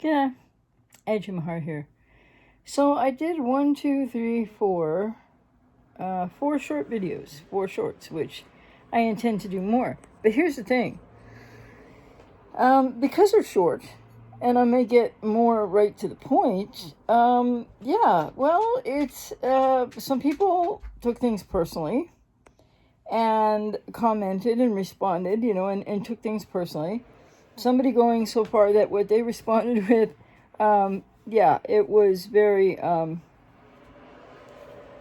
Yeah, Edge of my heart here. So I did 4 short videos, 4 shorts, which I intend to do more. But here's the thing. Because they're short, and I may get more right to the point, it's, some people took things personally and commented and responded, and took things personally. Somebody going so far that what they responded with, it was very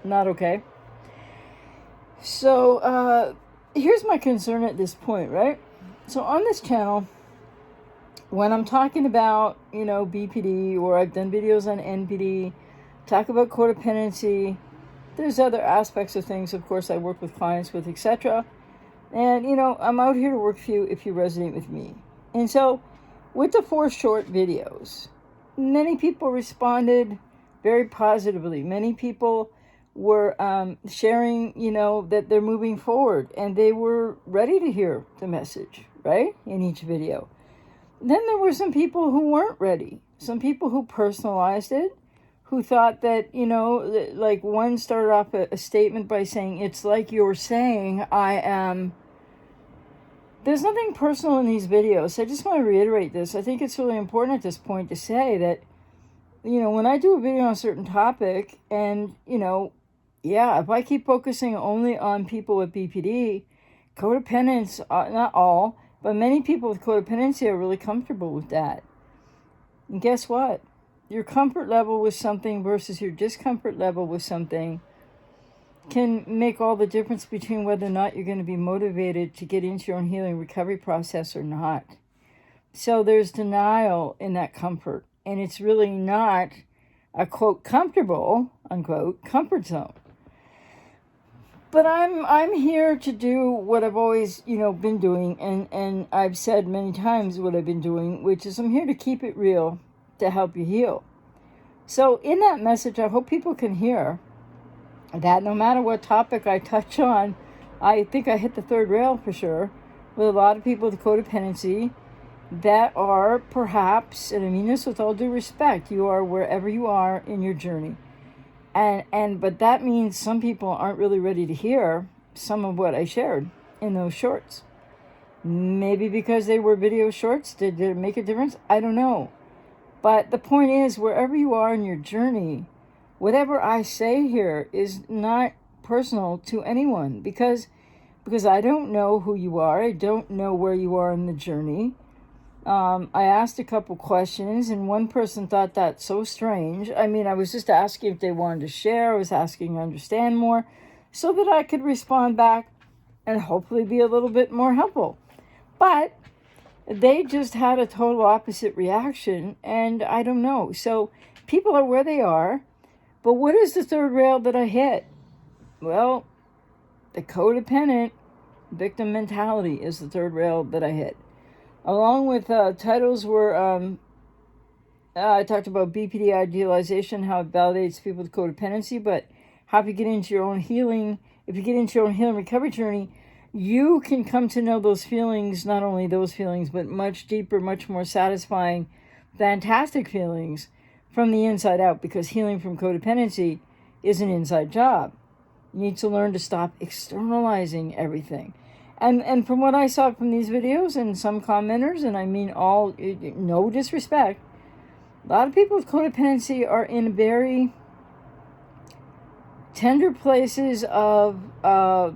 not okay. So here's my concern at this point, right? So on this channel, when I'm talking about, BPD, or I've done videos on NPD, talk about codependency, there's other aspects of things, of course, I work with clients with, etc. And, I'm out here to work for you if you resonate with me. And so, with the 4 short videos, many people responded very positively. Many people were sharing, that they're moving forward and they were ready to hear the message, right, in each video. Then there were some people who weren't ready. Some people who personalized it, who thought that, like one started off a statement by saying, it's like you're saying I am. There's nothing personal in these videos. I just want to reiterate this. I think it's really important at this point to say that, when I do a video on a certain topic and, if I keep focusing only on people with BPD, codependents, not all, but many people with codependency are really comfortable with that. And guess what? Your comfort level with something versus your discomfort level with something can make all the difference between whether or not you're going to be motivated to get into your own healing recovery process or not. So there's denial in that comfort. And it's really not a, quote, comfortable, unquote, comfort zone. But I'm here to do what I've always, been doing, and I've said many times what I've been doing, which is I'm here to keep it real to help you heal. So in that message, I hope people can hear that no matter what topic I touch on, I think I hit the third rail for sure, with a lot of people with codependency that are perhaps, and I mean this with all due respect, you are wherever you are in your journey. But that means some people aren't really ready to hear some of what I shared in those shorts. Maybe because they were video shorts, did it make a difference? I don't know. But the point is, wherever you are in your journey, whatever I say here is not personal to anyone because I don't know who you are. I don't know where you are in the journey. I asked a couple questions, and one person thought that so strange. I mean, I was just asking if they wanted to share. I was asking to understand more so that I could respond back and hopefully be a little bit more helpful. But they just had a total opposite reaction, and I don't know. So people are where they are. But what is the third rail that I hit? Well, the codependent victim mentality is the third rail that I hit. Along with titles were, I talked about BPD idealization, how it validates people with codependency, but how if you get into your own healing, if you get into your own healing recovery journey, you can come to know those feelings, not only those feelings, but much deeper, much more satisfying, fantastic feelings from the inside out, because healing from codependency is an inside job. You need to learn to stop externalizing everything. And from what I saw from these videos and some commenters, and I mean all, no disrespect, a lot of people with codependency are in very tender places of, how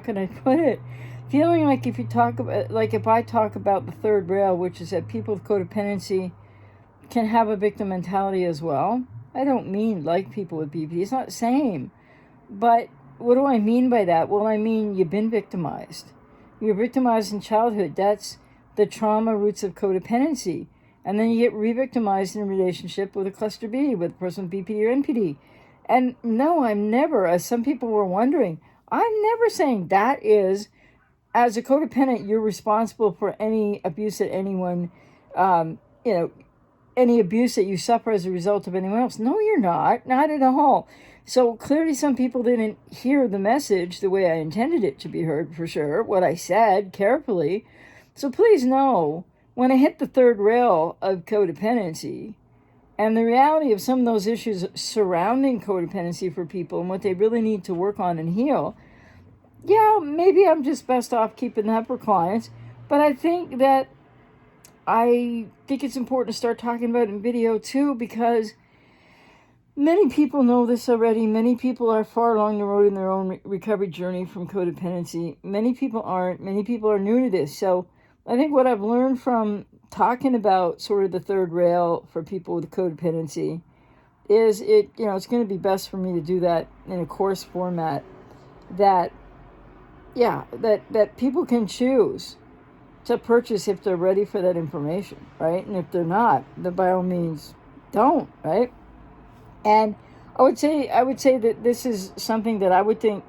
can I put it? Feeling like if I talk about the third rail, which is that people with codependency can have a victim mentality as well. I don't mean like people with BPD. It's not the same. But what do I mean by that? Well, I mean you've been victimized. You're victimized in childhood. That's the trauma roots of codependency. And then you get re-victimized in a relationship with a cluster B, with a person with BPD or NPD. And no, I'm never, as some people were wondering, I'm never saying that is, as a codependent, you're responsible for any abuse that anyone, any abuse that you suffer as a result of anyone else. No, you're not at all. So clearly some people didn't hear the message the way I intended it to be heard, for sure, what I said carefully. So please know when I hit the third rail of codependency and the reality of some of those issues surrounding codependency for people and what they really need to work on and heal, yeah, maybe I'm just best off keeping that for clients. But I think it's important to start talking about it in video too, because many people know this already. Many people are far along the road in their own recovery journey from codependency. Many people aren't. Many people are new to this. So I think what I've learned from talking about sort of the third rail for people with codependency is it's going to be best for me to do that in a course format that people can choose to purchase if they're ready for that information, right? And if they're not, then by all means don't, right? And I would say that this is something that I would think,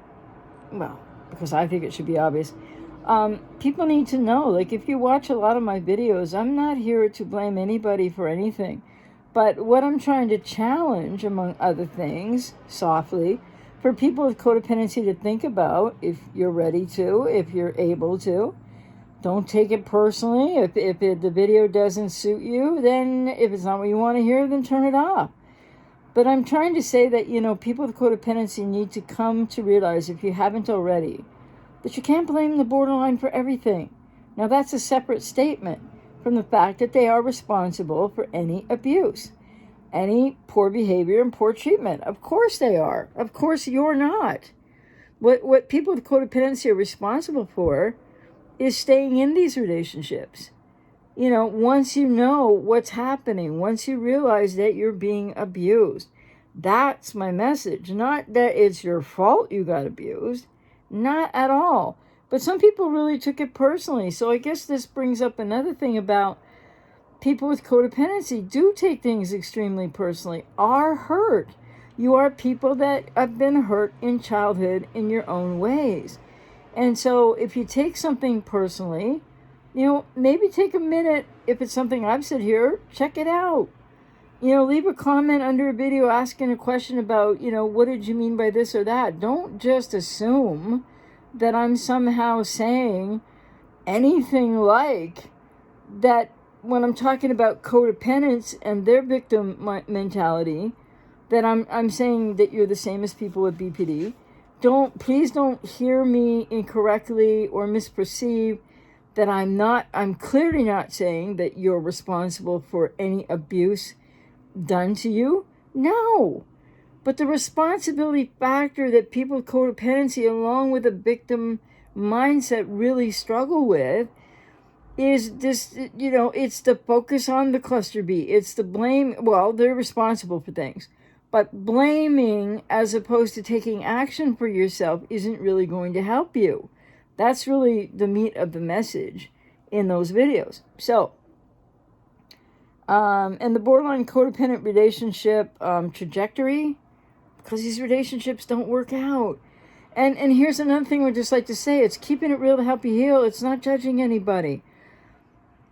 well, because I think it should be obvious, people need to know. Like, if you watch a lot of my videos, I'm not here to blame anybody for anything. But what I'm trying to challenge, among other things, softly, for people with codependency to think about, if you're ready to, if you're able to, don't take it personally. If the video doesn't suit you, then if it's not what you want to hear, then turn it off. But I'm trying to say that, people with codependency need to come to realize, if you haven't already, that you can't blame the borderline for everything. Now, that's a separate statement from the fact that they are responsible for any abuse, any poor behavior and poor treatment. Of course they are. Of course you're not. What people with codependency are responsible for is staying in these relationships. Once you know what's happening, once you realize that you're being abused, that's my message. Not that it's your fault you got abused, not at all. But some people really took it personally. So I guess this brings up another thing about people with codependency do take things extremely personally, are hurt. You are people that have been hurt in childhood in your own ways. And so if you take something personally, maybe take a minute. If it's something I've said here, check it out. Leave a comment under a video asking a question about, what did you mean by this or that? Don't just assume that I'm somehow saying anything like that when I'm talking about codependence and their victim mentality, that I'm saying that you're the same as people with BPD. Please don't hear me incorrectly or misperceive that I'm clearly not saying that you're responsible for any abuse done to you. No. But the responsibility factor that people with codependency, along with a victim mindset, really struggle with is this, it's the focus on the cluster B. It's the blame. Well, they're responsible for things. But blaming as opposed to taking action for yourself isn't really going to help you. That's really the meat of the message in those videos. So, and the borderline codependent relationship trajectory, because these relationships don't work out. And here's another thing I'd just like to say. It's keeping it real to help you heal. It's not judging anybody.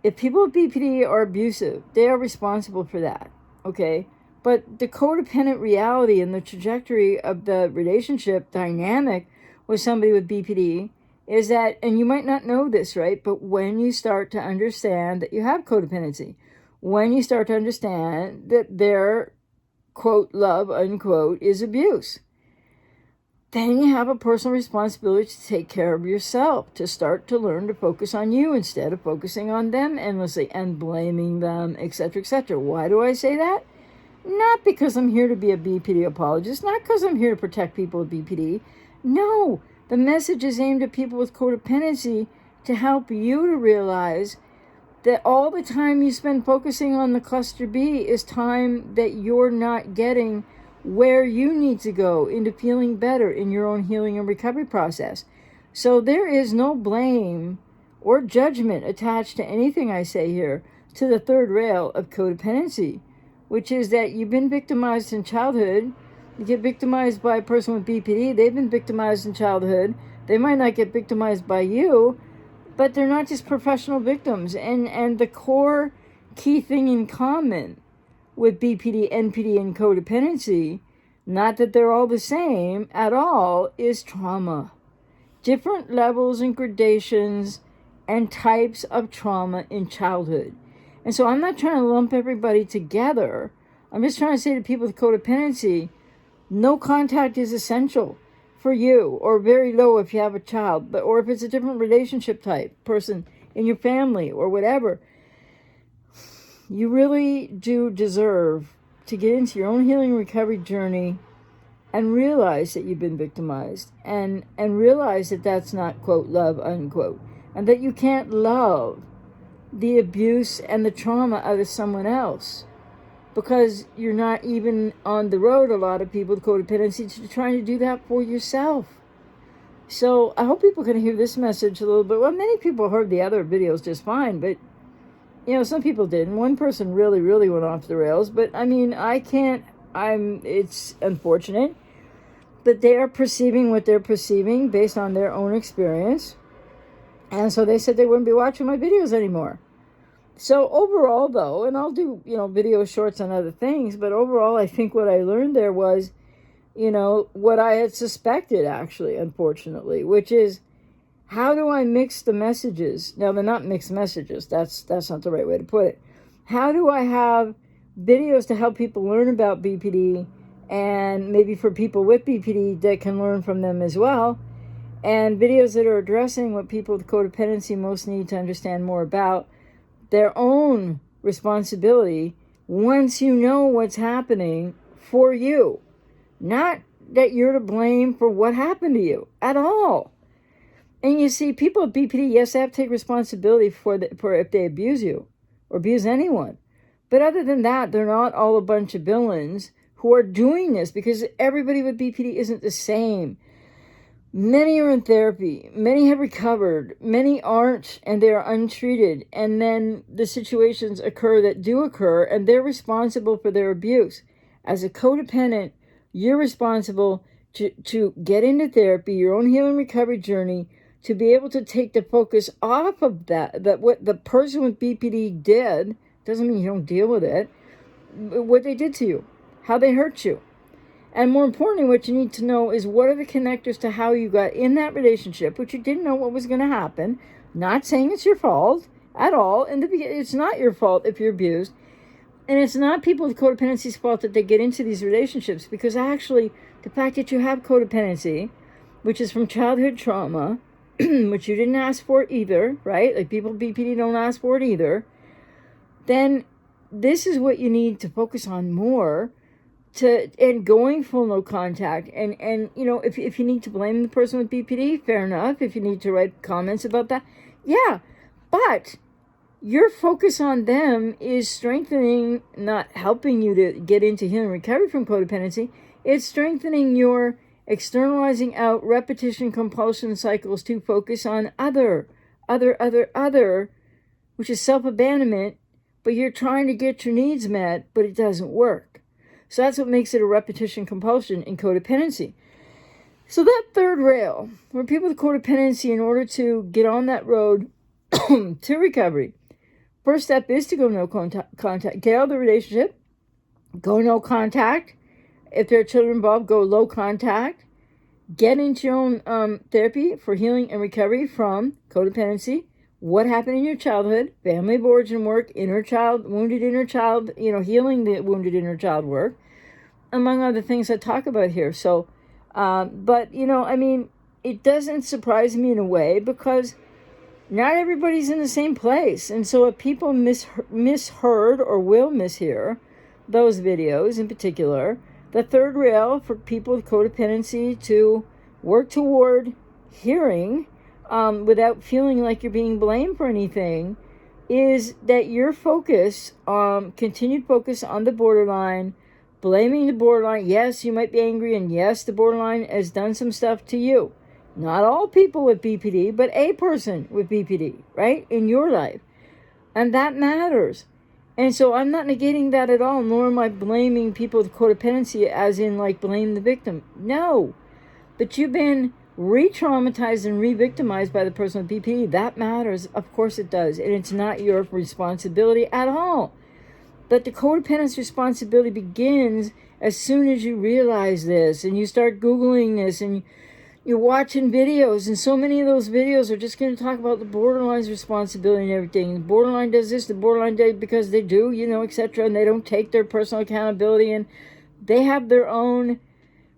If people with BPD are abusive, they are responsible for that, okay? But the codependent reality and the trajectory of the relationship dynamic with somebody with BPD is that, and you might not know this, right? But when you start to understand that you have codependency, when you start to understand that their, quote, love, unquote, is abuse, then you have a personal responsibility to take care of yourself, to start to learn to focus on you instead of focusing on them endlessly and blaming them, etc., etc. Why do I say that? Not because I'm here to be a BPD apologist, not because I'm here to protect people with BPD. No, the message is aimed at people with codependency to help you to realize that all the time you spend focusing on the cluster B is time that you're not getting where you need to go into feeling better in your own healing and recovery process. So there is no blame or judgment attached to anything I say here to the third rail of codependency, which is that you've been victimized in childhood. You get victimized by a person with BPD. They've been victimized in childhood. They might not get victimized by you, but they're not just professional victims. And the core key thing in common with BPD, NPD, and codependency, not that they're all the same at all, is trauma. Different levels and gradations and types of trauma in childhood. And so I'm not trying to lump everybody together. I'm just trying to say to people with codependency, no contact is essential for you, or very low if you have a child, but or if it's a different relationship type person in your family or whatever. You really do deserve to get into your own healing recovery journey and realize that you've been victimized, and realize that that's not, quote, love, unquote, and that you can't love the abuse and the trauma out of someone else, because you're not even on the road, a lot of people with codependency, to trying to do that for yourself. So I hope people can hear this message a little bit. Well, many people heard the other videos just fine, but some people didn't. One person really, really went off the rails, but I mean, it's unfortunate that they are perceiving what they're perceiving based on their own experience. And so they said they wouldn't be watching my videos anymore. So overall, though, and I'll do, video shorts on other things, but overall, I think what I learned there was, what I had suspected, actually, unfortunately, which is, how do I mix the messages? Now, they're not mixed messages. That's not the right way to put it. How do I have videos to help people learn about BPD, and maybe for people with BPD that can learn from them as well, and videos that are addressing what people with codependency most need to understand more about, their own responsibility once you know what's happening for you. Not that you're to blame for what happened to you at all. And you see, people with BPD, yes, they have to take responsibility for if they abuse you or abuse anyone. But other than that, they're not all a bunch of villains who are doing this, because everybody with BPD isn't the same. Many are in therapy, many have recovered, many aren't, and they are untreated. And then the situations occur that do occur, and they're responsible for their abuse. As a codependent, you're responsible to get into therapy, your own healing recovery journey, to be able to take the focus off of that what the person with BPD did. Doesn't mean you don't deal with it. What they did to you, how they hurt you. And more importantly, what you need to know is, what are the connectors to how you got in that relationship, which you didn't know what was going to happen. Not saying it's your fault at all. It's not your fault if you're abused. And it's not people with codependency's fault that they get into these relationships, because actually the fact that you have codependency, which is from childhood trauma, which you didn't ask for either, right? Like people with BPD don't ask for it either. Then this is what you need to focus on more, and going full no contact. And if you need to blame the person with BPD, fair enough. If you need to write comments about that, yeah. But your focus on them is strengthening, not helping you to get into healing recovery from codependency. It's strengthening your externalizing out repetition compulsion cycles to focus on other, which is self-abandonment, but you're trying to get your needs met, but it doesn't work. So that's what makes it a repetition compulsion in codependency. So that third rail, where people with codependency, in order to get on that road to recovery, first step is to go no contact. Get out of the relationship, go no contact. If there are children involved, go low contact. Get into your own therapy for healing and recovery from codependency. What happened in your childhood, family of origin work, wounded inner child, healing the wounded inner child work, among other things I talk about here. So, but, it doesn't surprise me in a way, because not everybody's in the same place. And so if people misheard or will mishear those videos in particular, the third rail for people with codependency to work toward hearing, without feeling like you're being blamed for anything, is that your focus, continued focus on the borderline, blaming the borderline. Yes, you might be angry, and yes, the borderline has done some stuff to you. Not all people with BPD, but a person with BPD, right, in your life. And that matters. And so I'm not negating that at all, nor am I blaming people with codependency as in like blame the victim. No. But you've been re-traumatized and re-victimized by the person with BPD. That matters. Of course it does. And it's not your responsibility at all. But the codependence responsibility begins as soon as you realize this and you start Googling this and you're watching videos, and so many of those videos are just going to talk about the borderline's responsibility and everything. The borderline does this, the borderline does because they do, etc., and they don't take their personal accountability, and they have their own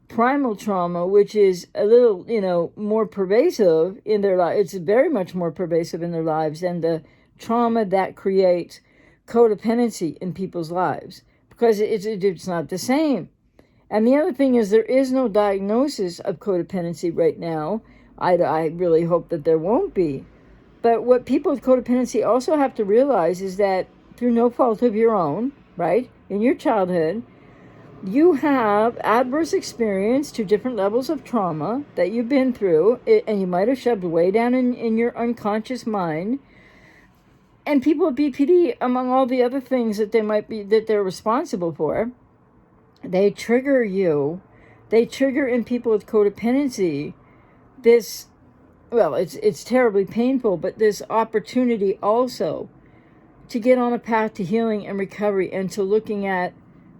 primal trauma, which is a little, more pervasive in their life. It's very much more pervasive in their lives than the trauma that creates codependency in people's lives, because it's not the same. And the other thing is, there is no diagnosis of codependency right now. I really hope that there won't be. But what people with codependency also have to realize is that through no fault of your own, right, in your childhood, you have adverse experience to different levels of trauma that you've been through, and you might have shoved way down in your unconscious mind. And people with BPD, among all the other things that they're responsible for, they trigger you. They trigger in people with codependency this, well, it's terribly painful, but this opportunity also to get on a path to healing and recovery, and to looking at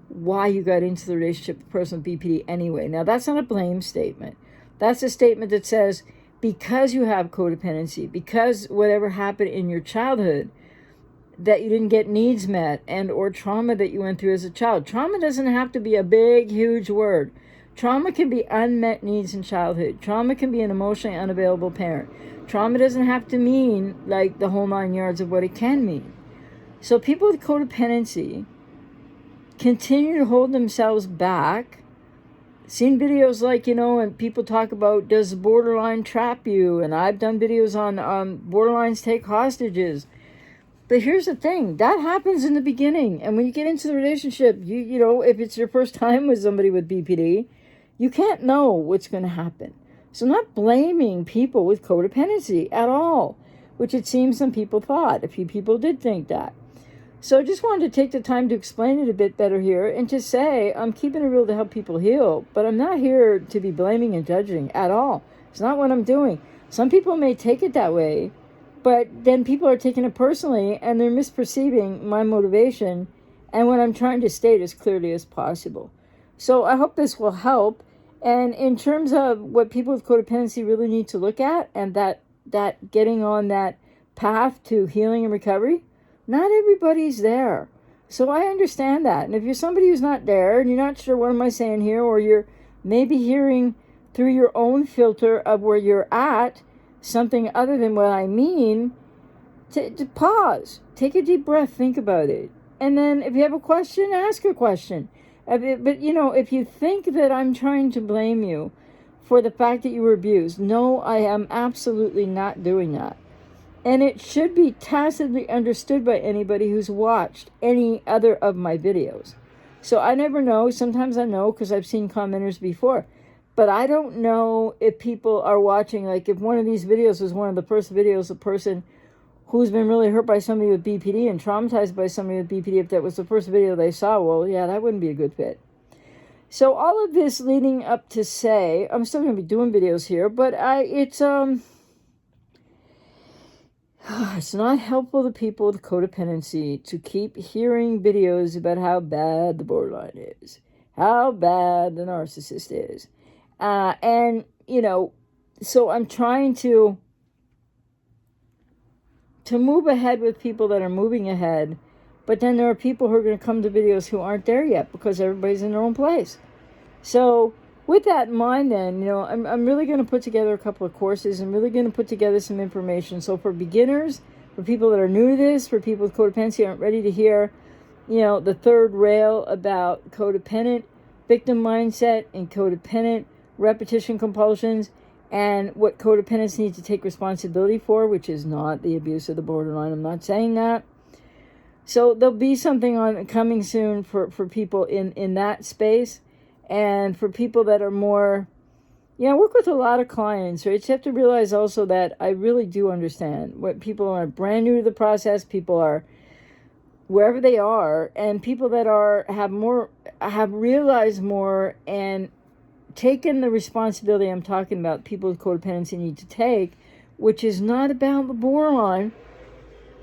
why you got into the relationship with a person with BPD anyway. Now, that's not a blame statement. That's a statement that says, because you have codependency, because whatever happened in your childhood, that you didn't get needs met, and or trauma that you went through as a child. Trauma doesn't have to be a big, huge word. Trauma can be unmet needs in childhood. Trauma can be an emotionally unavailable parent. Trauma doesn't have to mean like the whole 9 yards of what it can mean. So people with codependency continue to hold themselves back. Seen videos like, and people talk about, does borderline trap you? And I've done videos on borderlines take hostages. But here's the thing, that happens in the beginning. And when you get into the relationship, if it's your first time with somebody with BPD, you can't know what's going to happen. So I'm not blaming people with codependency at all, which it seems some people thought. A few people did think that. So I just wanted to take the time to explain it a bit better here, and to say I'm keeping it real to help people heal, but I'm not here to be blaming and judging at all. It's not what I'm doing. Some people may take it that way, but then people are taking it personally, and they're misperceiving my motivation and what I'm trying to state as clearly as possible. So I hope this will help. And in terms of what people with codependency really need to look at, and that getting on that path to healing and recovery, not everybody's there. So I understand that. And if you're somebody who's not there, and you're not sure what am I saying here, or you're maybe hearing through your own filter of where you're at something other than what I mean, to pause, take a deep breath, think about it. And then if you have a question, ask a question. But, if you think that I'm trying to blame you for the fact that you were abused, no, I am absolutely not doing that. And it should be tacitly understood by anybody who's watched any other of my videos. So I never know. Sometimes I know because I've seen commenters before. But I don't know if people are watching, like if one of these videos was one of the first videos, a person who's been really hurt by somebody with BPD and traumatized by somebody with BPD, if that was the first video they saw, well, yeah, that wouldn't be a good fit. So all of this leading up to say, I'm still going to be doing videos here, but it's not helpful to people with codependency to keep hearing videos about how bad the borderline is, how bad the narcissist is. So I'm trying to move ahead with people that are moving ahead, but then there are people who are going to come to videos who aren't there yet because everybody's in their own place. So with that in mind, then, I'm really going to put together a couple of courses. I'm really going to put together some information. So for beginners, for people that are new to this, for people with codependency aren't ready to hear, the third rail about codependent victim mindset and codependent repetition compulsions, and what codependents need to take responsibility for, which is not the abuse of the borderline. I'm not saying that. So there'll be something coming soon for people in that space. And for people that are more, I work with a lot of clients, right? You have to realize also that I really do understand what people are brand new to the process. People are wherever they are, and people that have realized more and taken the responsibility I'm talking about, people with codependency need to take, which is not about the borderline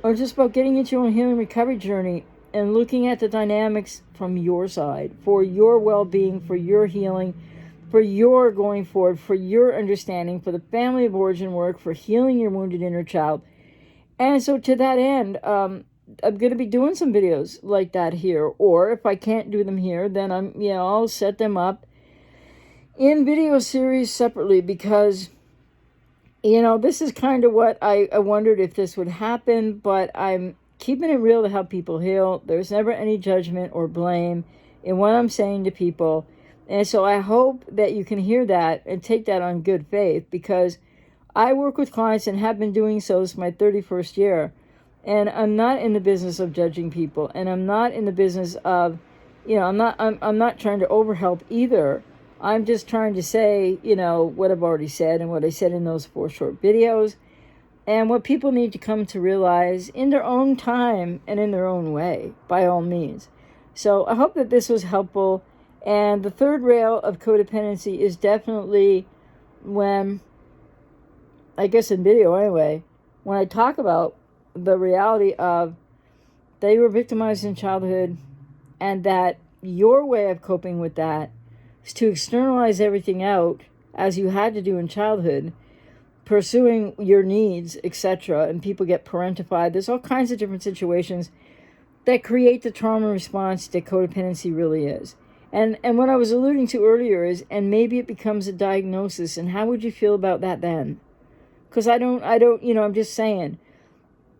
or just about getting into your own healing recovery journey and looking at the dynamics from your side for your well-being, for your healing, for your going forward, for your understanding, for the family of origin work, for healing your wounded inner child. And so to that end, I'm going to be doing some videos like that here. Or if I can't do them here, then I'll set them up in video series separately, because, this is kind of what I wondered if this would happen, but I'm keeping it real to help people heal. There's never any judgment or blame in what I'm saying to people. And so I hope that you can hear that and take that on good faith, because I work with clients and have been doing so since my 31st year. And I'm not in the business of judging people. And I'm not in the business of, I'm not trying to overhelp either. I'm just trying to say, what I've already said and what I said in those 4 short videos, and what people need to come to realize in their own time and in their own way, by all means. So I hope that this was helpful. And the third rail of codependency is definitely when, I guess in video anyway, when I talk about the reality of they were victimized in childhood, and that your way of coping with that is to externalize everything out as you had to do in childhood, pursuing your needs, etc. And people get parentified. There's all kinds of different situations that create the trauma response that codependency really is. And what I was alluding to earlier is, and maybe it becomes a diagnosis, and how would you feel about that then? Because I don't, I'm just saying,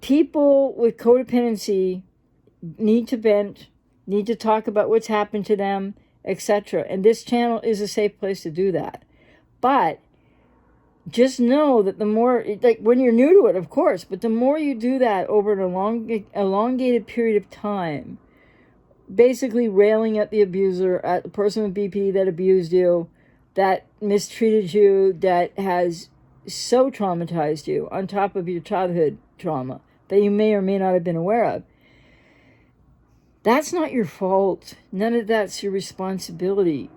people with codependency need to vent, need to talk about what's happened to them, etc. And this channel is a safe place to do that. But just know that the more, like when you're new to it, of course, but the more you do that over an elongated period of time, basically railing at the abuser, at the person with BPD that abused you, that mistreated you, that has so traumatized you, on top of your childhood trauma that you may or may not have been aware of. That's not your fault. None of that's your responsibility.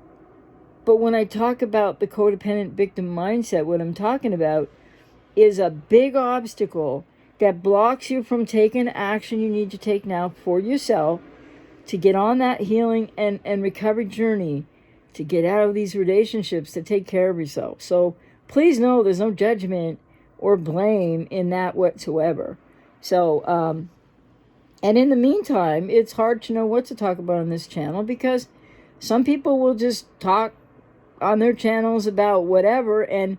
But when I talk about the codependent victim mindset, what I'm talking about is a big obstacle that blocks you from taking action you need to take now for yourself to get on that healing and recovery journey, to get out of these relationships, to take care of yourself. So please know there's no judgment or blame in that whatsoever. So, and in the meantime, it's hard to know what to talk about on this channel, because some people will just talk on their channels about whatever, and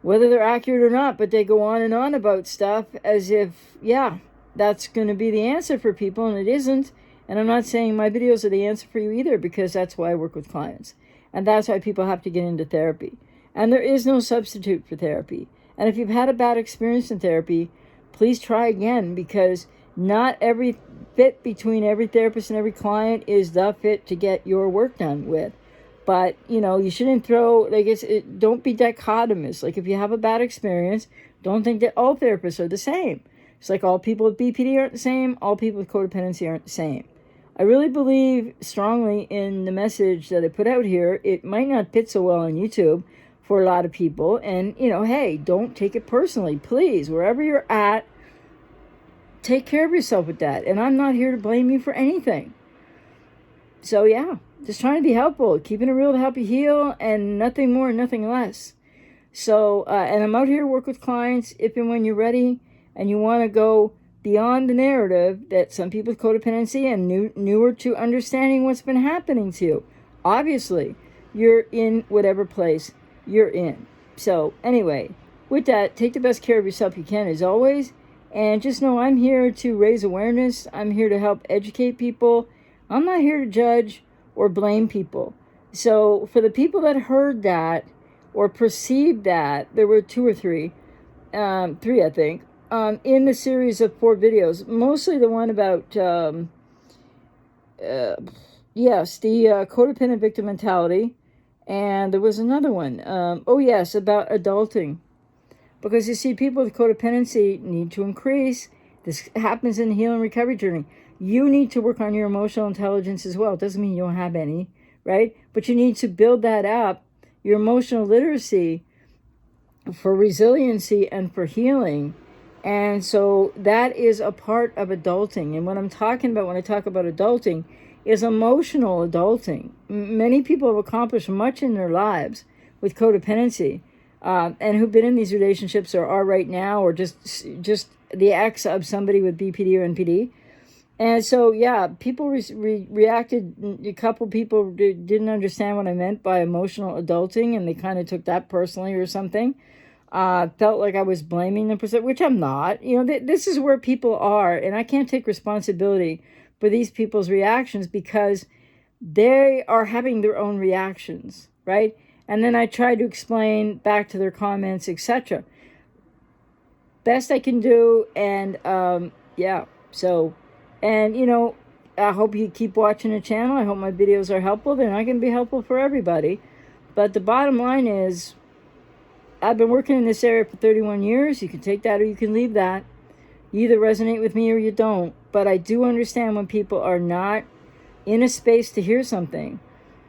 whether they're accurate or not, but they go on and on about stuff as if, that's going to be the answer for people, and it isn't. And I'm not saying my videos are the answer for you either, because that's why I work with clients. And that's why people have to get into therapy. And there is no substitute for therapy. And if you've had a bad experience in therapy, please try again, because not every fit between every therapist and every client is the fit to get your work done with. But, you shouldn't don't be dichotomous. Like, if you have a bad experience, don't think that all therapists are the same. It's like all people with BPD aren't the same, all people with codependency aren't the same. I really believe strongly in the message that I put out here. It might not fit so well on YouTube for a lot of people. And, hey, don't take it personally. Please, wherever you're at, take care of yourself with that. And I'm not here to blame you for anything. So, just trying to be helpful, keeping it real to help you heal, and nothing more, nothing less. So, and I'm out here to work with clients if and when you're ready and you want to go beyond the narrative that some people with codependency and newer to understanding what's been happening to you. Obviously, you're in whatever place you're in. So anyway, with that, take the best care of yourself you can as always. And just know I'm here to raise awareness. I'm here to help educate people. I'm not here to judge or blame people. So for the people that heard that or perceived that, there were 2 or 3, 3 I think, in the series of 4 videos, mostly the one about, the codependent victim mentality. And there was another one, about adulting. Because you see, people with codependency need to increase. This happens in the healing recovery journey. You need to work on your emotional intelligence as well. It doesn't mean you don't have any, right? But you need to build that up, your emotional literacy, for resiliency and for healing. And so that is a part of adulting. And what I'm talking about when I talk about adulting is emotional adulting. Many people have accomplished much in their lives with codependency, and who've been in these relationships or are right now, or just the ex of somebody with BPD or NPD. And so, yeah, people reacted. A couple people didn't understand what I meant by emotional adulting, and they kind of took that personally or something. Felt like I was blaming them for something, which I'm not. You know, this is where people are, and I can't take responsibility for these people's reactions because they are having their own reactions, right? And then I try to explain back to their comments, etc. Best I can do, and yeah, so... And, you know, I hope you keep watching the channel. I hope my videos are helpful. They're not going to be helpful for everybody. But the bottom line is, I've been working in this area for 31 years. You can take that or you can leave that. You either resonate with me or you don't. But I do understand when people are not in a space to hear something.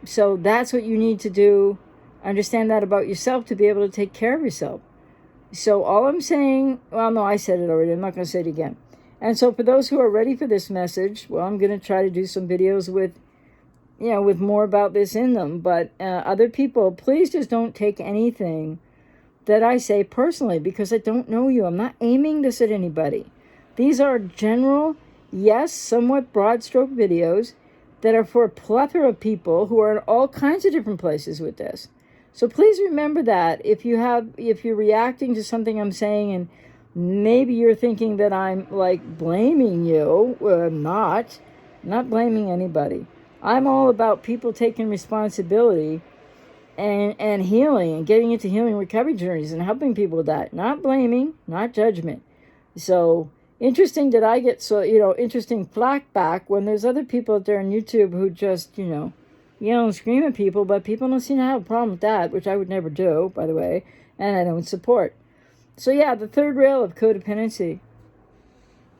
So that's what you need to do. Understand that about yourself to be able to take care of yourself. So all I'm saying, well, no, I said it already. I'm not going to say it again. And so for those who are ready for this message, well, I'm going to try to do some videos with, you know, with more about this in them. But other people, please just don't take anything that I say personally because I don't know you. I'm not aiming this at anybody. These are general, yes, somewhat broad stroke videos that are for a plethora of people who are in all kinds of different places with this. So please remember that if you're reacting to something I'm saying and maybe you're thinking that I'm like blaming you. Well, I'm not blaming anybody. I'm all about people taking responsibility and healing and getting into healing recovery journeys and helping people with that. Not blaming, not judgment. So interesting that I get interesting flack back when there's other people out there on YouTube who just, yell and scream at people, but people don't seem to have a problem with that, which I would never do, by the way, and I don't support. So yeah, the third rail of codependency,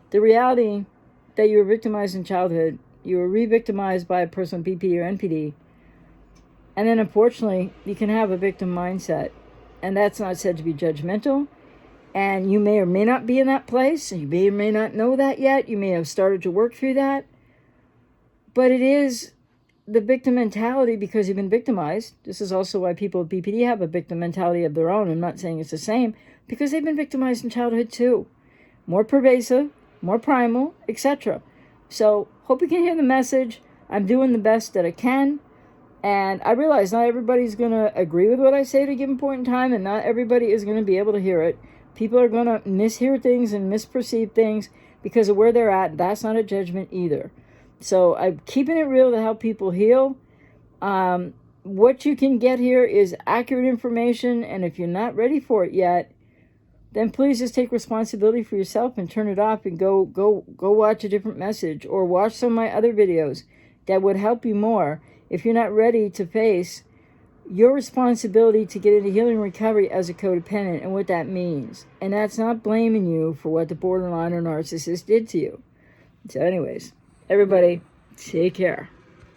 the reality that you were victimized in childhood, you were re-victimized by a person with BPD or NPD, and then unfortunately, you can have a victim mindset, and that's not said to be judgmental, and you may or may not be in that place, and you may or may not know that yet, you may have started to work through that, but it is the victim mentality because you've been victimized. This is also why people with BPD have a victim mentality of their own. I'm not saying it's the same, because they've been victimized in childhood too. More pervasive, more primal, etc. So, hope you can hear the message. I'm doing the best that I can. And I realize not everybody's going to agree with what I say at a given point in time, and not everybody is going to be able to hear it. People are going to mishear things and misperceive things because of where they're at. That's not a judgment either. So I'm keeping it real to help people heal. What you can get here is accurate information, and if you're not ready for it yet, then please just take responsibility for yourself and turn it off and go watch a different message or watch some of my other videos that would help you more if you're not ready to face your responsibility to get into healing recovery as a codependent and what that means. And that's not blaming you for what the borderline or narcissist did to you. So anyways, everybody, take care.